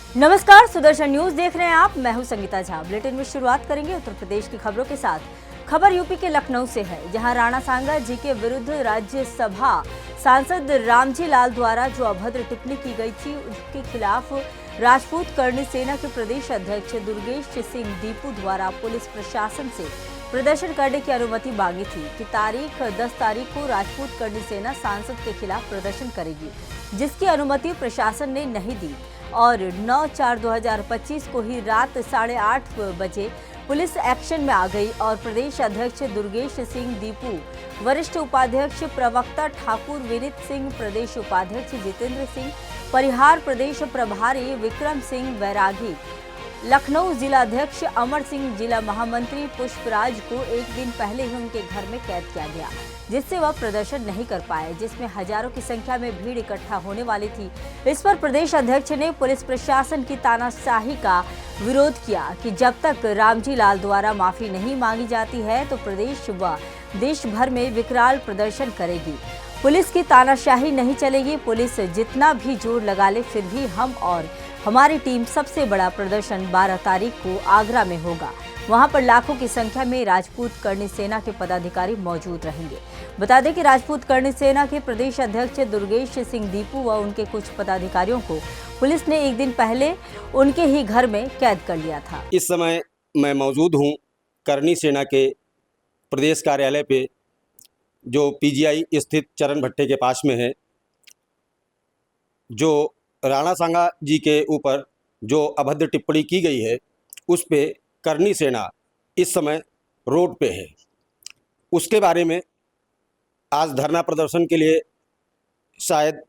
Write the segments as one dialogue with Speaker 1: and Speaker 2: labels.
Speaker 1: नमस्कार, सुदर्शन न्यूज देख रहे हैं आप। मैं हूं संगीता झा। बुलेटिन में शुरुआत करेंगे उत्तर प्रदेश की खबरों के साथ। खबर यूपी के लखनऊ से है, जहां राणा सांगा जी के विरुद्ध राज्यसभा सांसद रामजी लाल द्वारा जो अभद्र टिप्पणी की गई थी, उसके खिलाफ राजपूत करणी सेना के प्रदेश अध्यक्ष दुर्गेश सिंह दीपू द्वारा पुलिस प्रशासन से प्रदर्शन करने की अनुमति मांगी थी कि तारीख 10 तारीख को राजपूत करणी सेना सांसद के खिलाफ प्रदर्शन करेगी, जिसकी अनुमति प्रशासन ने नहीं दी और 9/4/2025 को ही रात 8:30 बजे पुलिस एक्शन में आ गई और प्रदेश अध्यक्ष दुर्गेश सिंह दीपू, वरिष्ठ उपाध्यक्ष प्रवक्ता ठाकुर विनीत सिंह, प्रदेश उपाध्यक्ष जितेंद्र सिंह, परिहार प्रदेश प्रभारी विक्रम सिंह बैरागी, लखनऊ जिलाध्यक्ष अमर सिंह, जिला महामंत्री पुष्पराज को एक दिन पहले ही उनके घर में कैद किया गया, जिससे वह प्रदर्शन नहीं कर पाए, जिसमें हजारों की संख्या में भीड़ इकट्ठा होने वाली थी। इस पर प्रदेश अध्यक्ष ने पुलिस प्रशासन की तानाशाही का विरोध किया कि जब तक रामजी लाल द्वारा माफी नहीं मांगी जाती है तो प्रदेश व देश भर में विकराल प्रदर्शन करेगी। पुलिस की तानाशाही नहीं चलेगी। पुलिस जितना भी जोर लगा ले, फिर भी हम और हमारी टीम सबसे बड़ा प्रदर्शन 12 तारीख को आगरा में होगा। वहां पर लाखों की संख्या में राजपूत करणी सेना के पदाधिकारी मौजूद रहेंगे। बता दें कि राजपूत करणी सेना के प्रदेश अध्यक्ष दुर्गेश सिंह दीपू व उनके कुछ पदाधिकारियों को पुलिस ने एक दिन पहले उनके ही घर में कैद कर लिया था।
Speaker 2: इस समय मैं मौजूद हूं करणी सेना के प्रदेश कार्यालय पे, जो पीजीआई स्थित चरण भट्टे के पास में है। जो राणा सांगा जी के ऊपर जो अभद्र टिप्पणी की गई है, उस पे करणी सेना इस समय रोड पे है। उसके बारे में आज धरना प्रदर्शन के लिए शायद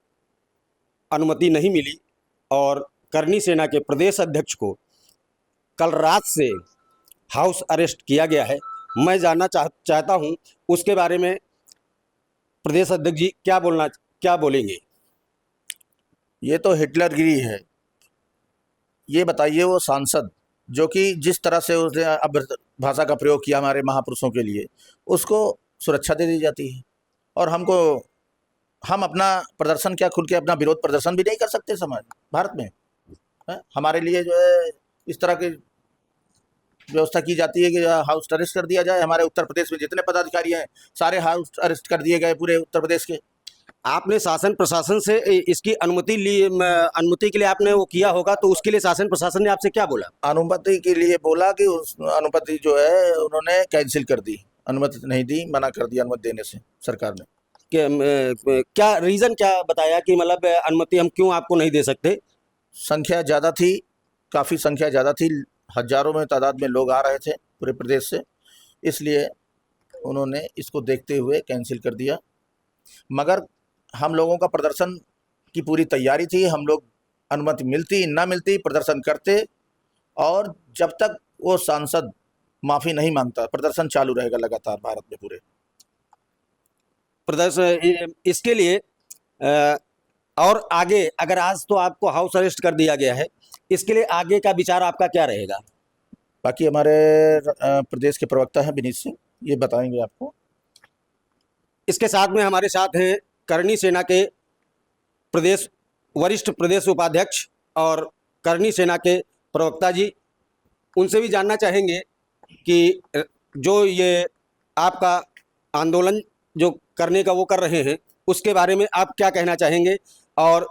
Speaker 2: अनुमति नहीं मिली और करणी सेना के प्रदेश अध्यक्ष को कल रात से हाउस अरेस्ट किया गया है। मैं जानना चाहता हूं उसके बारे में प्रदेश अध्यक्ष जी क्या बोलेंगे।
Speaker 3: ये तो हिटलरगिरी है। ये बताइए, वो सांसद जो कि जिस तरह से उसने अब भाषा का प्रयोग किया हमारे महापुरुषों के लिए, उसको सुरक्षा दे दी जाती है और हम अपना प्रदर्शन क्या खुल के अपना विरोध प्रदर्शन भी नहीं कर सकते समाज भारत में है? हमारे लिए जो है इस तरह की व्यवस्था की जाती है कि हाउस अरेस्ट कर दिया जाए। हमारे उत्तर प्रदेश में जितने पदाधिकारी हैं सारे हाउस अरेस्ट कर दिए गए, पूरे उत्तर प्रदेश के।
Speaker 2: आपने शासन प्रशासन से इसकी अनुमति के लिए आपने वो किया होगा, तो उसके लिए शासन प्रशासन ने आपसे क्या बोला?
Speaker 3: अनुमति के लिए बोला कि उस अनुमति जो है उन्होंने कैंसिल कर दी, अनुमति नहीं दी, मना कर दिया अनुमति देने से सरकार ने।
Speaker 2: क्या रीजन क्या बताया कि मतलब अनुमति हम क्यों आपको नहीं दे सकते?
Speaker 3: संख्या ज़्यादा थी, काफ़ी संख्या ज़्यादा थी, हजारों में तादाद में लोग आ रहे थे पूरे प्रदेश से, इसलिए उन्होंने इसको देखते हुए कैंसिल कर दिया। मगर हम लोगों का प्रदर्शन की पूरी तैयारी थी। हम लोग अनुमति मिलती ना मिलती प्रदर्शन करते और जब तक वो सांसद माफ़ी नहीं मांगता प्रदर्शन चालू रहेगा लगातार भारत में पूरे
Speaker 2: प्रदर्शन। इसके लिए और आगे, अगर आज तो आपको हाउस अरेस्ट कर दिया गया है, इसके लिए आगे का विचार आपका क्या रहेगा?
Speaker 3: बाकी हमारे प्रदेश के प्रवक्ता हैं विनीत सिंह, ये बताएंगे आपको।
Speaker 2: इसके साथ में हमारे साथ हैं करणी सेना के वरिष्ठ प्रदेश उपाध्यक्ष और करणी सेना के प्रवक्ता जी। उनसे भी जानना चाहेंगे कि जो ये आपका आंदोलन जो करने का वो कर रहे हैं, उसके बारे में आप क्या कहना चाहेंगे। और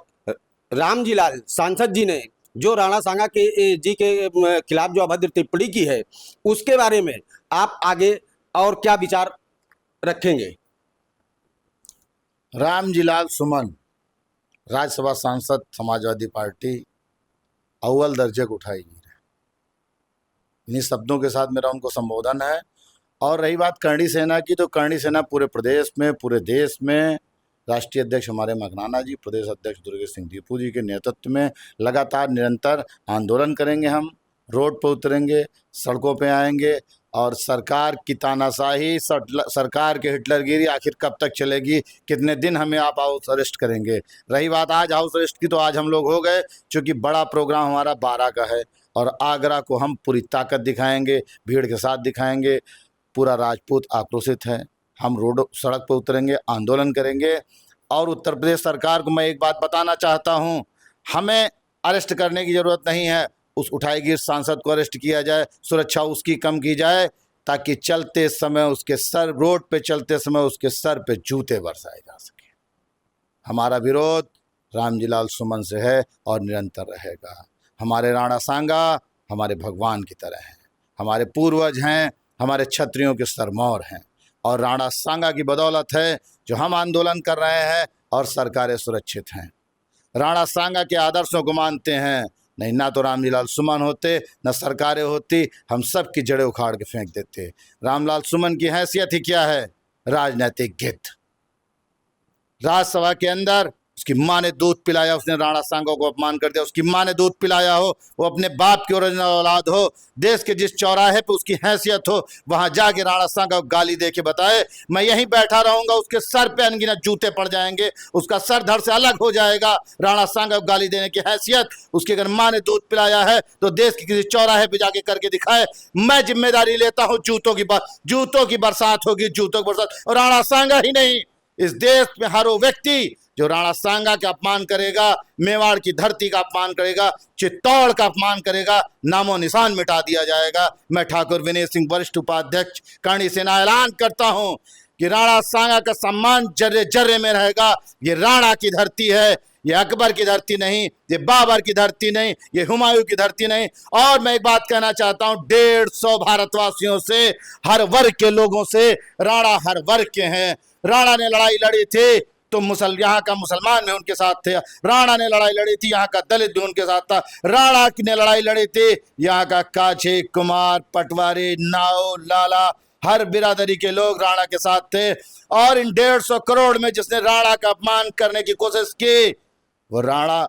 Speaker 2: रामजी लाल सांसद जी ने जो राणा सांगा जी के खिलाफ जो अभद्र टिप्पणी की है, उसके बारे में आप आगे और क्या विचार रखेंगे?
Speaker 4: रामजी लाल सुमन, राज्यसभा सांसद, समाजवादी पार्टी, अव्वल दर्जे को उठाएगी। इन्हीं शब्दों के साथ मेरा उनको संबोधन है। और रही बात करणी सेना की, तो करणी सेना पूरे प्रदेश में, पूरे देश में राष्ट्रीय अध्यक्ष हमारे मकराना जी, प्रदेश अध्यक्ष दुर्गेश सिंह दीपू जी के नेतृत्व में लगातार निरंतर आंदोलन करेंगे। हम रोड पर उतरेंगे, सड़कों पे आएंगे और सरकार की तानाशाही, सरकार की हिटलरगिरी आखिर कब तक चलेगी, कितने दिन हमें आप हाउस अरेस्ट करेंगे। रही बात आज हाउस अरेस्ट की, तो आज हम लोग हो गए, क्योंकि बड़ा प्रोग्राम हमारा 12 का है और आगरा को हम पूरी ताकत दिखाएंगे, भीड़ के साथ दिखाएंगे। पूरा राजपूत आक्रोशित है, हम सड़क पर उतरेंगे, आंदोलन करेंगे। और उत्तर प्रदेश सरकार को मैं एक बात बताना चाहता हूँ, हमें अरेस्ट करने की ज़रूरत नहीं है, उस उठाईगीर सांसद को अरेस्ट किया जाए, सुरक्षा उसकी कम की जाए, ताकि चलते समय उसके सर, रोड पे चलते समय उसके सर पे जूते बरसाए जा सके। हमारा विरोध रामजीलाल सुमन से है और निरंतर रहेगा। हमारे राणा सांगा हमारे भगवान की तरह हैं, हमारे पूर्वज हैं, हमारे क्षत्रियों के सरमौर हैं, और राणा सांगा की बदौलत है जो हम आंदोलन कर रहे हैं और सरकारें सुरक्षित हैं। राणा सांगा के आदर्शों को मानते हैं, नहीं ना तो रामजीलाल सुमन होते, न सरकारें होती, हम सब की जड़ें उखाड़ के फेंक देते। रामलाल सुमन की हैसियत ही क्या है? राजनीतिक गिद्ध। राज्यसभा के अंदर उसकी माँ ने दूध पिलाया, उसने राणा सांगा को अपमान कर दिया। उसकी माँ ने दूध पिलाया हो, वो अपने बाप की ओरिजिनल औलाद हो, देश के जिस चौराहे पे उसकी हैसियत हो, वहां जाके राणा सांगा को गाली दे के बताए मैं यहीं बैठा रहूंगा, उसके सर पे अनगिनत जूते पड़ जाएंगे, उसका सर धड़ से अलग हो जाएगा। राणा सांगा को गाली देने की हैसियत उसकी अगर माँ ने दूध पिलाया है तो देश के किसी चौराहे पे जाके करके दिखाए, मैं जिम्मेदारी लेता हूँ। जूतों की बरसात होगी, जूतों की बरसात। और राणा सांगा ही नहीं, इस देश में हर वो व्यक्ति जो राणा सांगा का अपमान करेगा, मेवाड़ की धरती का अपमान करेगा, चित्तौड़ का अपमान करेगा, नामो निशान मिटा दिया जाएगा। मैं ठाकुर विनय सिंह वरिष्ठ उपाध्यक्ष करणी सेना ऐलान करता हूं कि राणा सांगा का सम्मान जर्रे जर्रे में रहेगा। ये राणा की धरती है, ये अकबर की धरती नहीं, ये बाबर की धरती नहीं, ये हुमायूं की धरती नहीं। और मैं एक बात कहना चाहता हूं 150 भारतवासियों से, हर वर्ग के लोगों से, राणा हर वर्ग के हैं। राणा ने लड़ाई लड़ी थी तो यहाँ का मुसलमान भी उनके साथ थे। राणा ने लड़ाई लड़ी थी, यहाँ का दलित भी उनके साथ था। राणा ने लड़ाई लड़ी थी, यहाँ का काछी, कुमार, पटवारी, नाऊ, लाला, हर बिरादरी के लोग राणा के साथ थे। और इन 150 करोड़ में जिसने राणा का अपमान करने की कोशिश की, वो राणा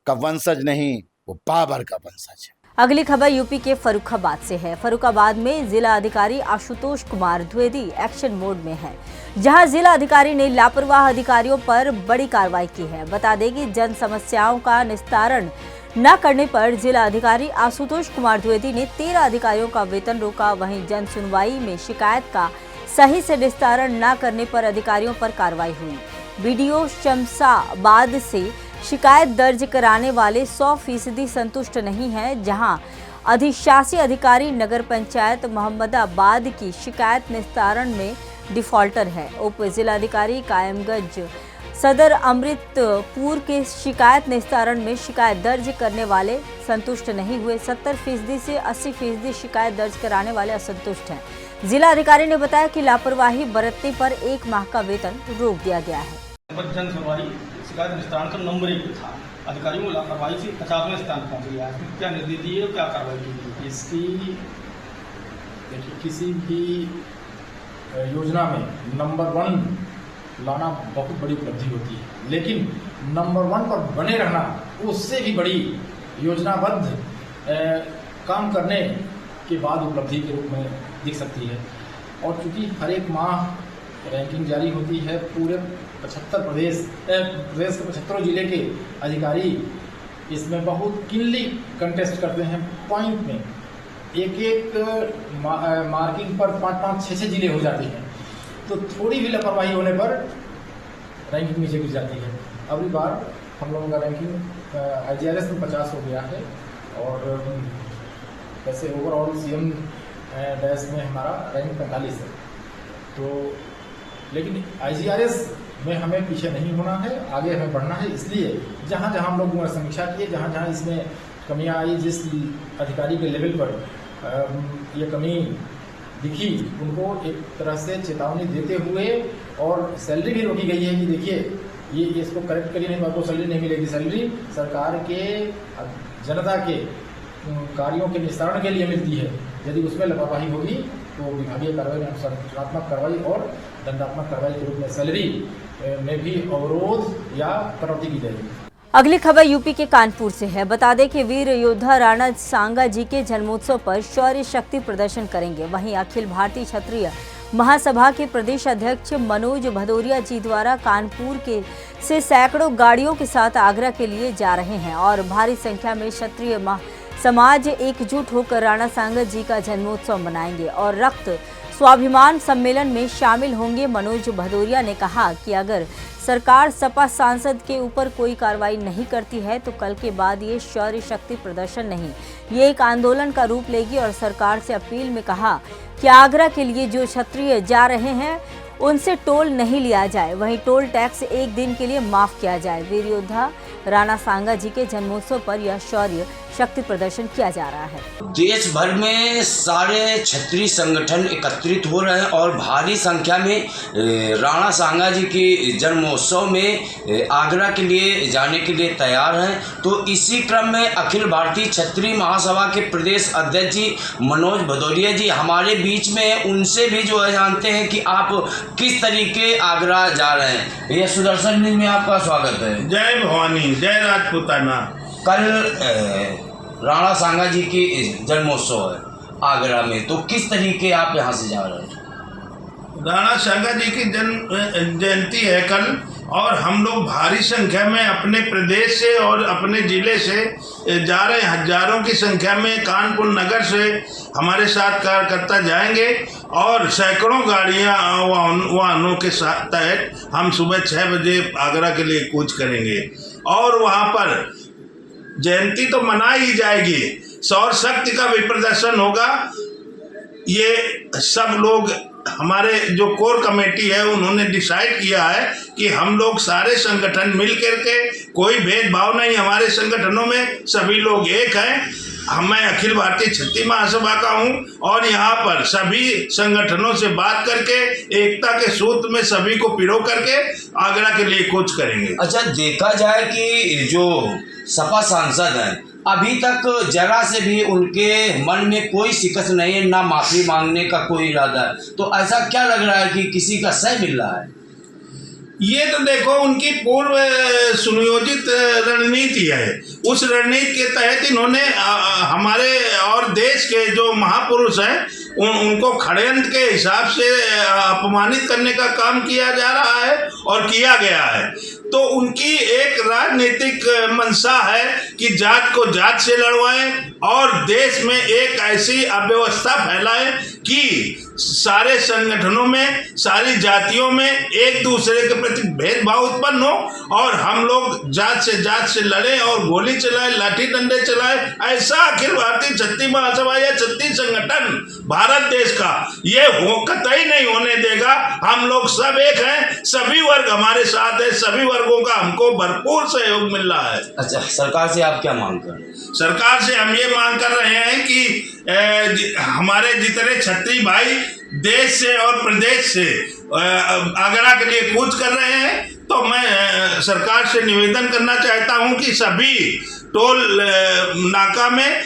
Speaker 4: का वंशज नहीं, वो बाबर का वंशज है।
Speaker 1: अगली खबर यूपी के फर्रुखाबाद से है। फर्रुखाबाद में जिला अधिकारी आशुतोष कुमार द्विवेदी एक्शन मोड में है, जहां जिला अधिकारी ने लापरवाह अधिकारियों पर बड़ी कार्रवाई की है। बता दें कि जन समस्याओं का निस्तारण न करने पर जिला अधिकारी आशुतोष कुमार द्विवेदी ने 13 अधिकारियों का वेतन रोका। वहीं जन सुनवाई में शिकायत का सही से निस्तारण न करने पर अधिकारियों पर कार्रवाई हुई। बीडीओ शमशाबाद से शिकायत दर्ज कराने वाले 100% संतुष्ट नहीं हैं, जहां अधिशासी अधिकारी नगर पंचायत मोहम्मदाबाद की शिकायत निस्तारण में डिफॉल्टर है। उप जिलाधिकारी कायमगंज सदर अमृतपुर के शिकायत निस्तारण में शिकायत दर्ज करने वाले संतुष्ट नहीं हुए। 70% से 80% शिकायत दर्ज कराने वाले असंतुष्ट हैं। जिला अधिकारी ने बताया कि लापरवाही बरतने पर 1 माह का वेतन रोक दिया गया है।
Speaker 5: जन सुनवाई शिकायत निस्तारण का नंबर 1 था, अधिकारियों को लापरवाही से 50वें स्थान पर पहुंच गया। क्या निर्देश दिए और क्या कार्रवाई की?
Speaker 6: इसकी देखिए, किसी भी योजना में नंबर 1 लाना बहुत बड़ी उपलब्धि होती है, लेकिन नंबर 1 पर बने रहना उससे भी बड़ी योजनाबद्ध काम करने के बाद उपलब्धि के रूप में दिख सकती है। और चूंकि हर एक माह रैंकिंग जारी होती है, पूरे 75 प्रदेश के 75 जिले के अधिकारी इसमें बहुत किनली कंटेस्ट करते हैं। पॉइंट में एक मार्किंग पर 5-5, 6-6 जिले हो जाते हैं, तो थोड़ी भी लापरवाही होने पर रैंकिंग नीचे गिर जाती है। अगली बार हम लोगों का रैंकिंग IGRS में 50 हो गया है, और वैसे ओवरऑल CM डैश में हमारा रैंक 45 है। तो लेकिन IGRS में हमें पीछे नहीं होना है, आगे हमें बढ़ना है। इसलिए जहाँ जहाँ हम लोग समीक्षा किए, जहाँ जहाँ इसमें कमियाँ आई, जिस अधिकारी के लेवल पर ये कमी दिखी, उनको एक तरह से चेतावनी देते हुए, और सैलरी भी रोकी गई है कि देखिए ये इसको करेक्ट करिए, नहीं तो आपको सैलरी नहीं मिलेगी। सैलरी सरकार के, जनता के कार्यों के निस्तारण के लिए मिलती है। यदि उसमें लापरवाही होगी तो विभागीय कार्रवाई में अनुशासनात्मक कार्रवाई और दंडात्मक कार्रवाई के रूप में सैलरी में भी अवरोध या कटौती की जाएगी।
Speaker 1: अगली खबर यूपी के कानपुर से है। बता दें कि वीर योद्धा राणा सांगा जी के जन्मोत्सव पर शौर्य शक्ति प्रदर्शन करेंगे। वहीं अखिल भारतीय क्षत्रिय महासभा के प्रदेश अध्यक्ष मनोज भदौरिया जी द्वारा कानपुर के से सैकड़ों गाड़ियों के साथ आगरा के लिए जा रहे हैं और भारी संख्या में क्षत्रिय समाज एकजुट होकर राणा सांगा जी का जन्मोत्सव मनाएंगे और रक्त स्वाभिमान सम्मेलन में शामिल होंगे। मनोज भदौरिया ने कहा कि अगर सरकार सपा सांसद के ऊपर कोई कार्रवाई नहीं करती है तो कल के बाद ये शौर्य शक्ति प्रदर्शन नहीं, ये एक आंदोलन का रूप लेगी। और सरकार से अपील में कहा कि आगरा के लिए जो क्षत्रिय जा रहे हैं उनसे टोल नहीं लिया जाए, वहीं टोल टैक्स एक दिन के लिए माफ किया जाए। वीर योद्धा राणा सांगा जी के जन्मोत्सव पर यह शौर्य शक्ति प्रदर्शन किया जा रहा है।
Speaker 7: देश भर में सारे क्षत्रिय संगठन एकत्रित हो रहे हैं और भारी संख्या में राणा सांगा जी की जन्मोत्सव में आगरा के लिए जाने के लिए तैयार हैं। तो इसी क्रम में अखिल भारतीय क्षत्रिय महासभा के प्रदेश अध्यक्ष जी मनोज भदौरिया जी हमारे बीच में हैं। उनसे भी जो है जानते हैं कि आप किस तरीके आगरा जा रहे हैं। भैया सुदर्शन न्यूज में आपका स्वागत है।
Speaker 8: जय भवानी, जय राजपूताना।
Speaker 7: कल राणा सांगा जी की जन्मोत्सव है आगरा में, तो किस तरीके आप यहाँ से जा रहे हैं?
Speaker 8: राणा सांगा जी की जन्म जयंती है कल, और हम लोग भारी संख्या में अपने प्रदेश से और अपने ज़िले से जा रहे हैं। हजारों की संख्या में कानपुर नगर से हमारे साथ कार्यकर्ता जाएंगे और सैकड़ों गाड़ियां वाहनों के साथ तहत हम सुबह 6 बजे आगरा के लिए कूच करेंगे। और वहां पर जयंती तो मना ही जाएगी, सौर शक्ति का भी प्रदर्शन होगा। ये सब लोग, हमारे जो कोर कमेटी है उन्होंने डिसाइड किया है कि हम लोग सारे संगठन मिल करके, कोई भेदभाव नहीं हमारे संगठनों में, सभी लोग एक हैं। मैं अखिल भारतीय क्षत्रिय महासभा का हूं और यहाँ पर सभी संगठनों से बात करके एकता के सूत्र में सभी को पिरो करके आगरा के लिए कूच करेंगे।
Speaker 7: अच्छा, देखा जाए कि जो सपा सांसद हैं अभी तक जरा से भी उनके मन में कोई शिकस्त नहीं है, ना माफी मांगने का कोई इरादा है, तो ऐसा क्या लग रहा है कि किसी का सह मिल रहा है?
Speaker 8: ये तो देखो उनकी पूर्व सुनियोजित रणनीति है। उस रणनीति के तहत इन्होंने हमारे और देश के जो महापुरुष हैं उनको षड्यंत्र के हिसाब से अपमानित करने का काम किया जा रहा है और किया गया है। तो उनकी एक राजनीतिक मंशा है कि जात को जात से लड़वाएं और देश में एक ऐसी अव्यवस्था फैलाएं कि सारे संगठनों में, सारी जातियों में एक दूसरे के प्रति भेदभाव उत्पन्न हो और हम लोग जात से लड़े और गोली चलाए, लाठी डंडे चलाए। ऐसा अखिल भारतीय क्षत्रिय महासभा या क्षत्रिय संगठन भारत देश का ये कतई नहीं होने देगा। हम लोग सब एक हैं, सभी वर्ग हमारे साथ है, सभी वर्गों का हमको भरपूर सहयोग मिल रहा है।
Speaker 7: अच्छा, सरकार से आप क्या मांग कर रहे हैं?
Speaker 8: सरकार से हम ये मांग कर रहे हैं कि हमारे जितने क्षत्रिय भाई देश से और प्रदेश से आगरा के लिए कूच कर रहे हैं, तो मैं सरकार से निवेदन करना चाहता हूं कि सभी टोल नाका में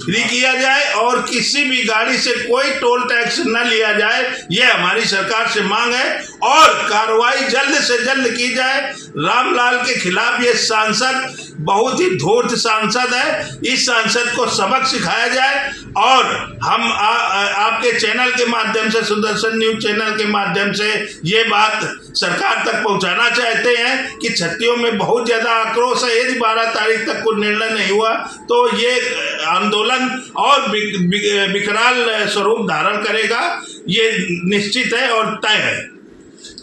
Speaker 8: फ्री किया जाए और किसी भी गाड़ी से कोई टोल टैक्स न लिया जाए। ये हमारी सरकार से मांग है और कार्रवाई जल्द से जल्द की जाए। रामलाल के खिलाफ ये सांसद बहुत ही धूर्त सांसद है, इस सांसद को सबक सिखाया जाए। और हम आपके चैनल के माध्यम से, सुदर्शन न्यूज चैनल के माध्यम से ये बात सरकार तक पहुंचाना चाहते हैं कि क्षत्रियों में बहुत ज़्यादा आक्रोश है। यदि 12 तारीख तक कोई निर्णय नहीं हुआ तो ये आंदोलन और विकराल स्वरूप धारण करेगा, ये निश्चित है और तय है।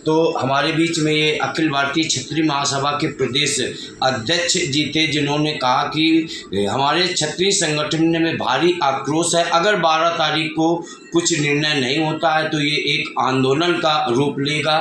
Speaker 7: तो हमारे बीच में ये अखिल भारतीय क्षत्रिय महासभा के प्रदेश अध्यक्ष जी थे, जिन्होंने कहा कि हमारे क्षत्रिय संगठन में भारी आक्रोश है। अगर 12 तारीख को कुछ निर्णय नहीं होता है तो ये एक आंदोलन का रूप लेगा।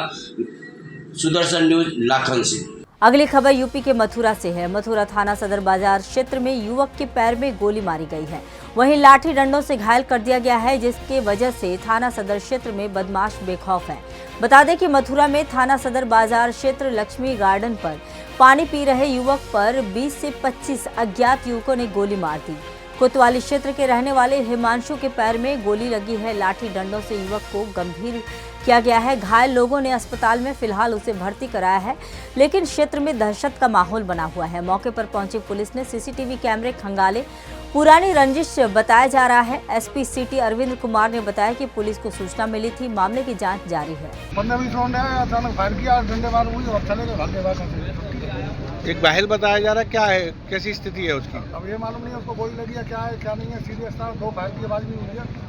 Speaker 7: सुदर्शन न्यूज, लाखन से।
Speaker 1: अगली खबर यूपी के मथुरा से है। मथुरा थाना सदर बाजार क्षेत्र में युवक के पैर में गोली मारी गई है, वहीं लाठी डंडों से घायल कर दिया गया है, जिसके वजह से थाना सदर क्षेत्र में बदमाश बेखौफ है। बता दें कि मथुरा में थाना सदर बाजार क्षेत्र लक्ष्मी गार्डन पर पानी पी रहे युवक पर 20 से 25 अज्ञात युवकों ने गोली मार दी। कोतवाली क्षेत्र के रहने वाले हिमांशु के पैर में गोली लगी है। लाठी डंडों से युवक को गंभीर किया गया है। घायल लोगों ने अस्पताल में फिलहाल उसे भर्ती कराया है, लेकिन क्षेत्र में दहशत का माहौल बना हुआ है। मौके पर पहुंची पुलिस ने सीसीटीवी कैमरे खंगाले। पुरानी रंजिश बताया जा रहा है। एसपी सिटी अरविंद कुमार ने बताया कि पुलिस को सूचना मिली थी, मामले की जांच जारी है।
Speaker 9: 15-20 राउंड है, अचानक फायर किया, डंडे मार हुई और चले गए, भागे बाद।
Speaker 10: एक घायल बताया जा रहा है, क्या है, कैसी स्थिति है उसकी?
Speaker 9: अब ये मालूम नहीं उसको गोली लगी है, क्या है क्या नहीं है। सीरियस था, 2 फायर की आवाज भी हुई है।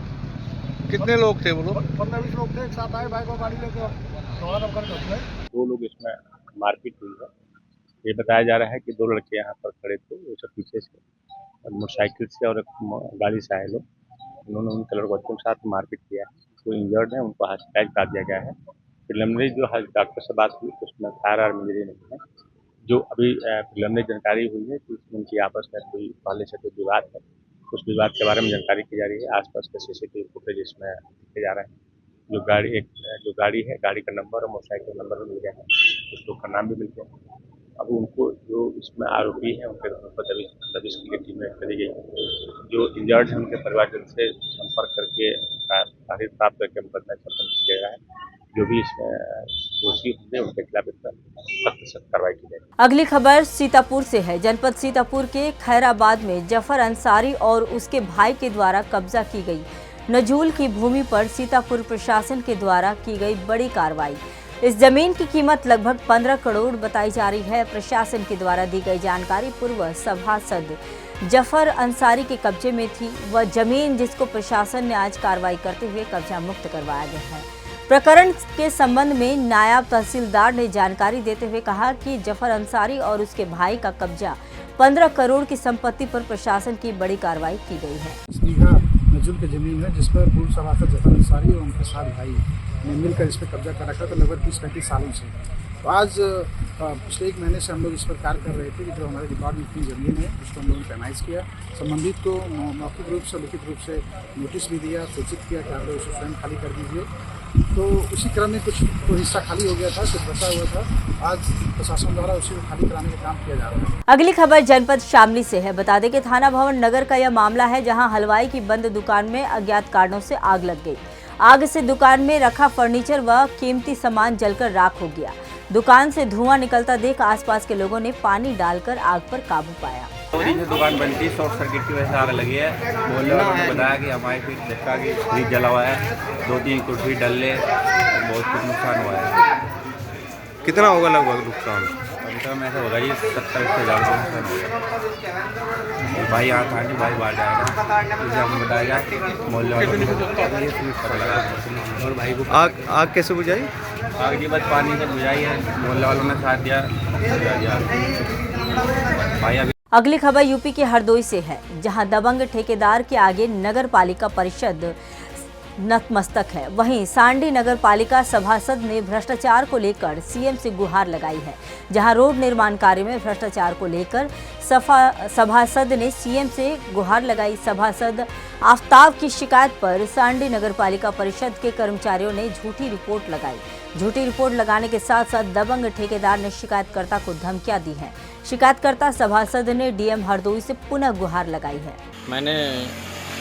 Speaker 10: कितने लोग थे वो लोग?
Speaker 9: 15-20 लोग थे, एक साथ आए बाइक और गाड़ी लेकर।
Speaker 11: 2 लोग इसमें मारपीट हुई है। ये बताया जा रहा है कि 2 लड़के यहाँ पर खड़े थे, वो सब पीछे से मोटरसाइकिल से और एक गाड़ी से आए लोग, उन्होंने उन लड़कों के साथ मारपीट किया है। जो इंजर्ड है उनको हॉस्पिटलाइज करा दिया गया है। प्रिलिमिनरी जो डॉक्टर से बात हुई उसमें फायर आर्म इंजरी नहीं है। जो अभी प्रिलिमिनरी जानकारी हुई है कि उनकी आपस में कोई पहले से कोई विवाद है, उस विवाद के बारे में जानकारी की जा रही है। आसपास के सीसीटीवी फुटेज इसमें देखे जा रहे हैं। जो गाड़ी है, गाड़ी का नंबर और मोटरसाइकिल का नंबर भी मिल गया है, उस लोग का नाम भी मिल गया है। अब उनको जो इसमें आरोपी है उनके घरों पर दबिश की गई टीमें करी गई है। जो इंजर्ड है उनके परिवारजन से संपर्क करके तारीख प्राप्त करके मुकदमा संपन्न किया गया है। जो भी इसमें दोषी होंगे उनके खिलाफ सख्त कार्रवाई की जाएगी।
Speaker 1: अगली खबर सीतापुर से है। जनपद सीतापुर के खैराबाद में जफर अंसारी और उसके भाई के द्वारा कब्जा की गई नजूल की भूमि पर सीतापुर प्रशासन के द्वारा की गई बड़ी कार्रवाई। इस जमीन की कीमत लगभग 15 करोड़ बताई जा रही है। प्रशासन के द्वारा दी गई जानकारी पूर्व सभासद जफर अंसारी के कब्जे में थी। वह जमीन जिसको प्रशासन ने आज कार्रवाई करते हुए कब्जा मुक्त करवाया गया है। प्रकरण के संबंध में नायब तहसीलदार ने जानकारी देते हुए कहा कि जफर अंसारी और उसके भाई का कब्जा 15 करोड़ की संपत्ति पर प्रशासन की बड़ी कार्रवाई की गई है।
Speaker 9: नजुल की जमीन है जिस पर पूर्व सभासद जफर अंसारी और उनके 7 भाई ने मिलकर इस पर कब्जा कर रखा था लगभग 30-35 सालों से। तो आज पिछले 1 महीने से हम लोग इस पर कार्य कर रहे थे कि जो हमारे रिकॉर्ड में इतनी ज़मीन है उसको हम लोगों ने पैमाइज किया, संबंधित को मौखिक रूप से लिखित रूप से नोटिस भी दिया, सूचित किया कि आप लोग उसे स्वयं खाली कर दीजिए। तो उसी क्रम में कुछ तो हिस्सा खाली हो गया था, कुछ बचा हुआ था। आज प्रशासन द्वारा उसी को खाली कराने का काम किया जा रहा है।
Speaker 1: अगली खबर जनपद शामली से है। बता दें कि थाना भवन नगर का यह मामला है, जहां हलवाई की बंद दुकान में अज्ञात कारणों से आग लग गई। आग से दुकान में रखा फर्नीचर व कीमती सामान जलकर राख हो गया। दुकान से धुआं निकलता देख आसपास के लोगों ने पानी डालकर आग पर काबू पाया।
Speaker 12: 2 दिन से दुकान बंद थी, शॉर्ट सर्किट की वजह से आग लगी है। मोहल्ले वालों ने बताया कि हमारी फिर धक्का की फ्रिज जला हुआ है, 2-3 कुर्सी डल्ले, बहुत कुछ नुकसान हुआ है।
Speaker 10: कितना होगा लगभग नुकसान?
Speaker 12: अभी तक ऐसा होगा जी 70 से ज़्यादा नुकसान होगा। भाई यहाँ था नहीं, भाई बाहर जाएगा, मुझे हमें बताया जाए मोहल्ले वालों को। और भाई को
Speaker 10: आग कैसे बुझाई?
Speaker 12: आग जी बस पानी से बुझाई है, मोहल्ले वालों ने साथ दिया भाई। अभी
Speaker 1: अगली खबर यूपी के हरदोई से है, जहां दबंग ठेकेदार के आगे नगर पालिका परिषद नतमस्तक है। वहीं सांडी नगर पालिका सभासद ने भ्रष्टाचार को लेकर सीएम से गुहार लगाई है। जहां रोड निर्माण कार्य में भ्रष्टाचार को लेकर सभासद ने सीएम से गुहार लगाई। सभासद आफ्ताब की शिकायत पर सांडी नगर पालिका परिषद के कर्मचारियों ने झूठी रिपोर्ट लगाई। झूठी रिपोर्ट लगाने के साथ साथ दबंग ठेकेदार ने शिकायतकर्ता को धमकियां दी हैं। शिकायतकर्ता सभासद ने डीएम हरदोई से पुनः गुहार लगाई है।
Speaker 13: मैंने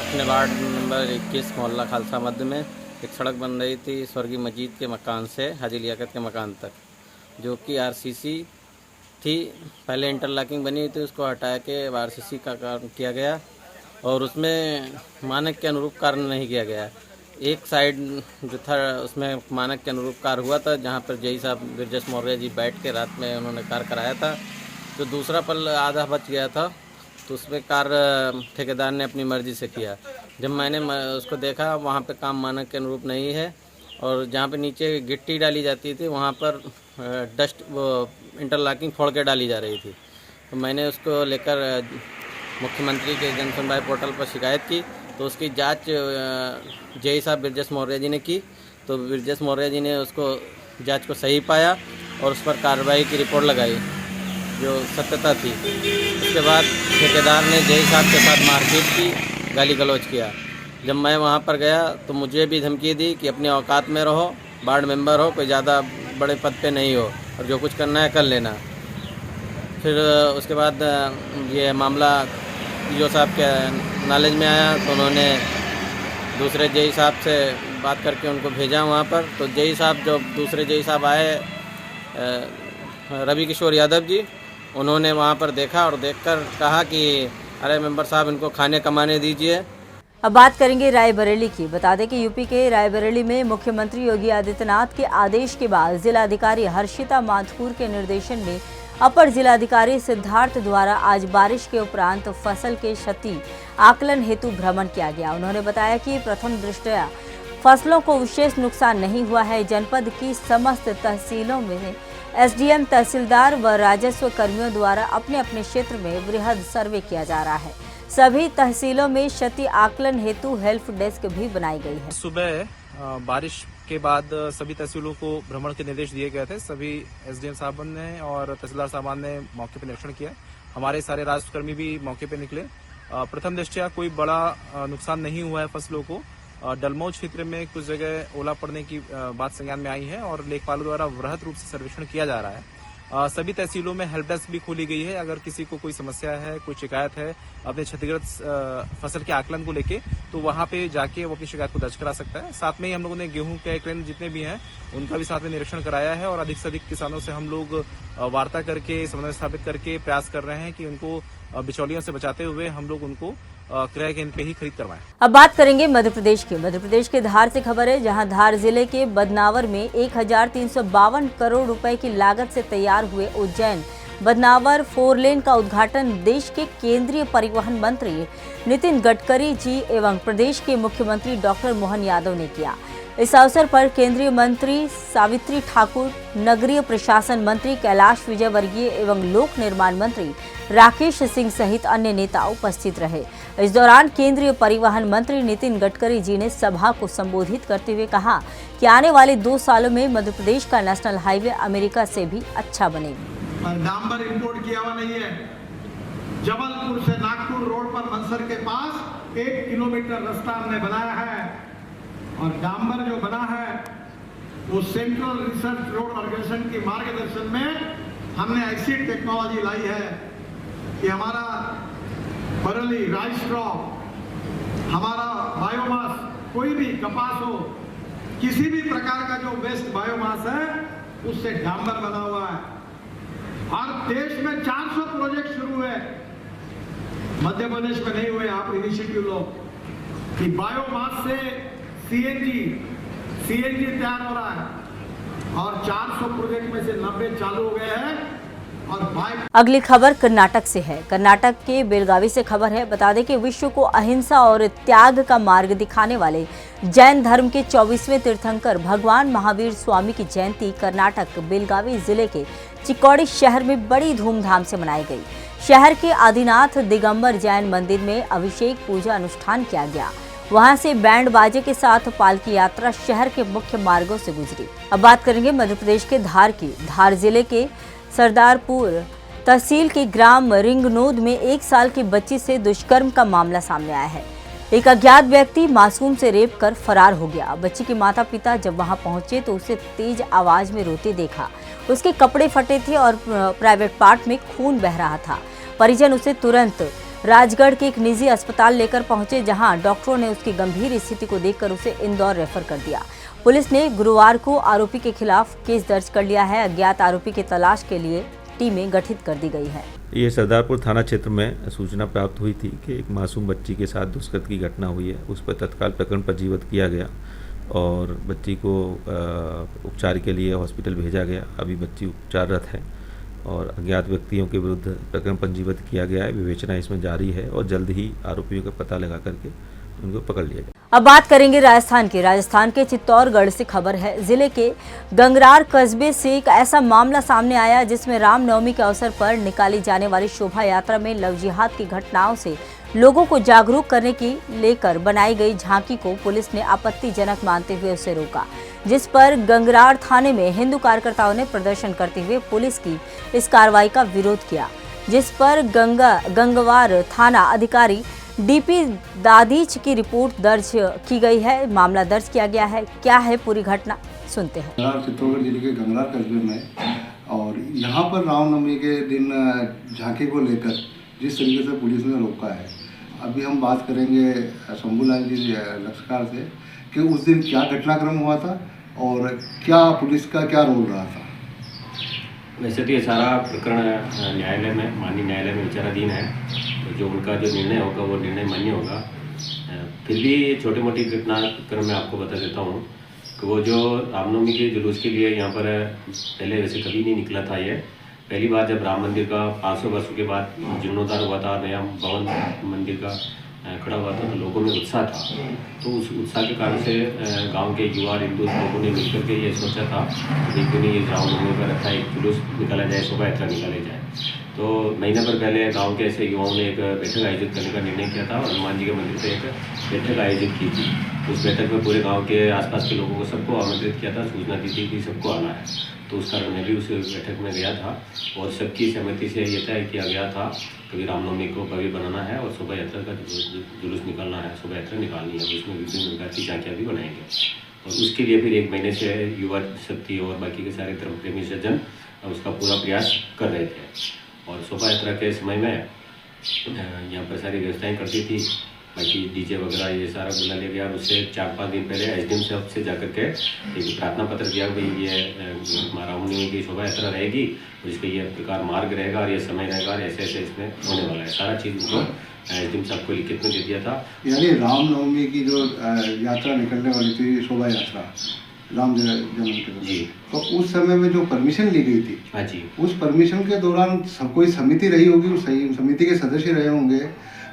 Speaker 13: अपने वार्ड नंबर 21 मोहल्ला खालसा मध्य में एक सड़क बन रही थी स्वर्गीय मजीद के मकान से हाजी लियाकत के मकान तक, जो कि आरसीसी थी। पहले इंटरलॉकिंग बनी हुई थी, उसको हटा के आरसीसी का काम किया गया और उसमें मानक के अनुरूप कार्य नहीं किया गया। एक साइड जो था उसमें मानक के अनुरूप कार्य हुआ था, जहाँ पर जई साहब बिरजस मौर्य जी बैठ के रात में उन्होंने कार्य कराया था। तो दूसरा पल आधा बच गया था, तो उसमें कार्य ठेकेदार ने अपनी मर्जी से किया। जब मैंने उसको देखा वहाँ पे काम मानक के अनुरूप नहीं है, और जहाँ पे नीचे गिट्टी डाली जाती थी वहाँ पर डस्ट वो इंटरलॉकिंग फोड़ के डाली जा रही थी। तो मैंने उसको लेकर मुख्यमंत्री के जन सुनवाई पोर्टल पर शिकायत की, तो उसकी जांच जेई साहब बिरजस मौर्य जी ने की। तो बिरजस मौर्य जी ने उसको जांच को सही पाया और उस पर कार्रवाई की रिपोर्ट लगाई जो सत्यता थी। उसके बाद ठेकेदार ने जेई साहब के साथ मारपीट की, गाली गलौज किया। जब मैं वहाँ पर गया तो मुझे भी धमकी दी कि अपने औकात में रहो, वार्ड मेंबर हो, कोई ज़्यादा बड़े पद पे नहीं हो और जो कुछ करना है कर लेना। फिर उसके बाद ये मामला जो साहब के नॉलेज में आया तो उन्होंने दूसरे जेई साहब से बात करके उनको भेजा वहाँ पर। तो जेई साहब जो दूसरे जेई साहब आए रवि किशोर यादव जी, उन्होंने वहाँ पर देखा और देखकर कहा कि अरे मेंबर साहब इनको खाने कमाने दीजिए।
Speaker 1: अब बात करेंगे रायबरेली की। बता दें कि यूपी के रायबरेली में मुख्यमंत्री योगी आदित्यनाथ के आदेश के बाद जिलाधिकारी हर्षिता माथुर के निर्देशन में अपर जिलाधिकारी सिद्धार्थ द्वारा आज बारिश के उपरांत फसल के क्षति आकलन हेतु भ्रमण किया गया। उन्होंने बताया कि प्रथम दृष्टया फसलों को विशेष नुकसान नहीं हुआ है। जनपद की समस्त तहसीलों में एसडीएम, तहसीलदार व राजस्व कर्मियों द्वारा अपने अपने क्षेत्र में वृहद सर्वे किया जा रहा है। सभी तहसीलों में क्षति आकलन हेतु हेल्प डेस्क भी बनाई गई है।
Speaker 14: सुबह बारिश के बाद सभी तहसीलों को भ्रमण के निर्देश दिए गए थे। सभी एसडीएम साहब ने और तहसीलदार साहब ने मौके पर निरीक्षण किया। हमारे सारे राजस्व कर्मी भी मौके पर निकले। प्रथम दृष्टया कोई बड़ा नुकसान नहीं हुआ है फसलों को। डलमऊ क्षेत्र में कुछ जगह ओला पड़ने की बात संज्ञान में आई है और लेखपालों द्वारा वृहद रूप से सर्वेक्षण किया जा रहा है। सभी तहसीलों में हेल्प डेस्क भी खोली गई है। अगर किसी को कोई समस्या है, कोई शिकायत है अपने क्षतिग्रस्त फसल के आकलन को लेके, तो वहां पे जाके वो अपनी शिकायत को दर्ज करा सकता है। साथ में ही हम लोगों ने गेहूं के क्रेन जितने भी हैं उनका भी साथ में निरीक्षण कराया है और अधिक से अधिक किसानों से हम लोग वार्ता करके समन्वय स्थापित करके प्रयास कर रहे हैं कि उनको बिचौलियों से बचाते हुए हम लोग उनको क्रय केंद्र पे ही खरीद करवाएं।
Speaker 1: अब बात करेंगे मध्य प्रदेश की। मध्य प्रदेश के धार से खबर है, जहां धार जिले के बदनावर में 1352 करोड़ रुपए की लागत से तैयार हुए उज्जैन बदनावर 4 लेन का उद्घाटन देश के केंद्रीय परिवहन मंत्री नितिन गडकरी जी एवं प्रदेश के मुख्यमंत्री डॉक्टर मोहन यादव ने किया। इस अवसर पर केंद्रीय मंत्री सावित्री ठाकुर, नगरीय प्रशासन मंत्री कैलाश विजयवर्गीय एवं लोक निर्माण मंत्री राकेश सिंह सहित अन्य नेता उपस्थित रहे। इस दौरान केंद्रीय परिवहन मंत्री नितिन गडकरी जी ने सभा को संबोधित करते हुए कहा कि आने वाले 2 सालों में मध्य प्रदेश का नेशनल हाईवे अमेरिका से भी अच्छा बनेगा।
Speaker 15: डांबर इंपोर्ट किया हुआ नहीं है। जबलपुर से नागपुर रोड पर मंसर के पास 1 किलोमीटर रास्ता हमने बनाया है और डांबर जो बना है वो सेंट्रल रिसर्च रोड ऑर्गेनाइजेशन के मार्गदर्शन में हमने ऐसी टेक्नोलॉजी लाई है कि हमारा बरली राइस क्रॉप, हमारा बायोमास, कोई भी कपास हो, किसी भी प्रकार का जो वेस्ट बायोमास है उससे डांबर बना हुआ है। और देश में 400 प्रोजेक्ट शुरू हुए, मध्य प्रदेश में नहीं हुए। आप इनिशिएटिव लो कि बायोमास से सीएनजी तैयार हो रहा है और 400 प्रोजेक्ट में से 90 चालू हो गए हैं।
Speaker 1: अगली खबर कर्नाटक से है। कर्नाटक के बेलगावी से खबर है। बता दें कि विश्व को अहिंसा और त्याग का मार्ग दिखाने वाले जैन धर्म के 24वें तीर्थंकर भगवान महावीर स्वामी की जयंती कर्नाटक बेलगावी जिले के चिक्कोडी शहर में बड़ी धूमधाम से मनाई गई। शहर के आदिनाथ दिगंबर जैन मंदिर में अभिषेक पूजा अनुष्ठान किया गया। वहां से बैंड बाजे के साथ पालकी यात्रा शहर के मुख्य मार्गों से गुजरी। अब बात करेंगे मध्य प्रदेश के धार की। धार जिले के सरदारपुर तहसील के ग्राम रिंगनोद में 1 साल की बच्ची से दुष्कर्म का मामला सामने आया है। एक अज्ञात व्यक्ति मासूम से रेप कर फरार हो गया। बच्ची के माता पिता जब वहां पहुंचे तो उसे तेज आवाज में रोते देखा। उसके कपड़े फटे थे और प्राइवेट पार्ट में खून बह रहा था। परिजन उसे तुरंत राजगढ़ के एक निजी अस्पताल लेकर पहुंचे, जहां डॉक्टरों ने उसकी गंभीर स्थिति को देखकर उसे इंदौर रेफर कर दिया। पुलिस ने गुरुवार को आरोपी के खिलाफ केस दर्ज कर लिया है। अज्ञात आरोपी की तलाश के लिए टीमें गठित कर दी गई है।
Speaker 16: ये सरदारपुर थाना क्षेत्र में सूचना प्राप्त हुई थी कि एक मासूम बच्ची के साथ दुष्कर्म की घटना हुई है। उस पर तत्काल प्रकरण पंजीबद्ध किया गया और बच्ची को उपचार के लिए हॉस्पिटल भेजा गया। अभी बच्ची उपचाररत है और अज्ञात व्यक्तियों के विरुद्ध प्रकरण पंजीबद्ध किया गया है। विवेचना इसमें जारी है और जल्द ही आरोपियों का पता लगा करके उनको पकड़ लिया गया।
Speaker 1: अब बात करेंगे राजस्थान की। राजस्थान के चित्तौड़गढ़ से खबर है। जिले के गंगरार कस्बे से एक ऐसा मामला सामने आया जिसमें रामनवमी के अवसर पर निकाली जाने वाली शोभा यात्रा में लव जिहाद की घटनाओं से लोगों को जागरूक करने की लेकर बनाई गई झांकी को पुलिस ने आपत्तिजनक मानते हुए उसे रोका, जिस पर गंगरार थाने में हिंदू कार्यकर्ताओं ने प्रदर्शन करते हुए पुलिस की इस कार्रवाई का विरोध किया, जिस पर गंगवार थाना अधिकारी डीपी दादीच की रिपोर्ट दर्ज की गई है। मामला दर्ज किया गया है। क्या है पूरी घटना, सुनते हैं।
Speaker 17: चित्तौड़गढ़ जिले के गंगरार कस्बे में और यहाँ पर रामनवमी के दिन झांकी को लेकर जिस तरीके से पुलिस ने रोका है, अभी हम बात करेंगे शंभूलाल जी लश्कर से कि उस दिन क्या घटनाक्रम हुआ था और क्या पुलिस का क्या रोल रहा था।
Speaker 18: वैसे तो ये सारा प्रकरण न्यायालय में, माननीय न्यायालय में विचाराधीन है, तो जो उनका जो निर्णय होगा वो निर्णय मान्य होगा। फिर भी छोटी मोटी घटनाक्रम मैं आपको बता देता हूँ कि वो जो रामनवमी के जुलूस के लिए यहाँ पर पहले वैसे कभी नहीं निकला था। ये पहली बार जब राम मंदिर का 500 वर्षों के बाद जीर्णोद्धार हुआ था, नया भवन मंदिर का खड़ा हुआ था, तो लोगों में उत्साह था। तो उस उत्साह के कारण से गांव के युवा और हिंदू लोगों ने मिलकर के ये सोचा था कि क्यों नहीं इस रामनवमी पर अच्छा एक जुलूस निकाला जाए, शोभा यात्रा निकाली जाए। तो महीने भर पहले गांव के ऐसे युवाओं ने एक बैठक आयोजित करने का निर्णय किया था और हनुमान जी के मंदिर पर एक बैठक आयोजित की थी। उस बैठक में पूरे गाँव के आसपास के लोगों को सबको आमंत्रित किया था, सूचना दी थी कि सबको आना है। तो उस कारण मैं भी उस बैठक में गया था और सबकी सहमति से ये तय किया गया था कि रामनवमी को भव्य बनाना है और शोभा यात्रा का जुलूस निकालना है, शोभा यात्रा निकालनी है। उसमें विभिन्न प्रकार की झांकियाँ भी बनाएंगे और उसके लिए फिर एक महीने से युवा शक्ति और बाकी के सारे धर्म प्रेमी सज्जन उसका पूरा प्रयास कर रहे थे। और शोभा यात्रा के समय में यहाँ पर सारी व्यवस्थाएँ करती थी, बाकी डीजे वगैरह ये सारा बुला लिया गया। और उससे 4-5 दिन पहले एसडीएम साहब से जाकर के एक प्रार्थना पत्र दिया, भाई ये रामनवमी की शोभा यात्रा रहेगी और इसका ये प्रकार मार्ग रहेगा और ये समय रहेगा और ऐसे ऐसे इसमें होने वाला है, सारा चीज़ उनको एसडीएम साहब को लिखित में दे दिया था।
Speaker 17: यानी रामनवमी की जो यात्रा निकलने वाली थी, शोभा यात्रा राम जन्म के
Speaker 18: जी,
Speaker 17: तो उस समय में जो परमिशन ली गई थी,
Speaker 18: हाँ जी,
Speaker 17: उस परमिशन के दौरान कोई समिति रही होगी, उस समिति के सदस्य रहे होंगे,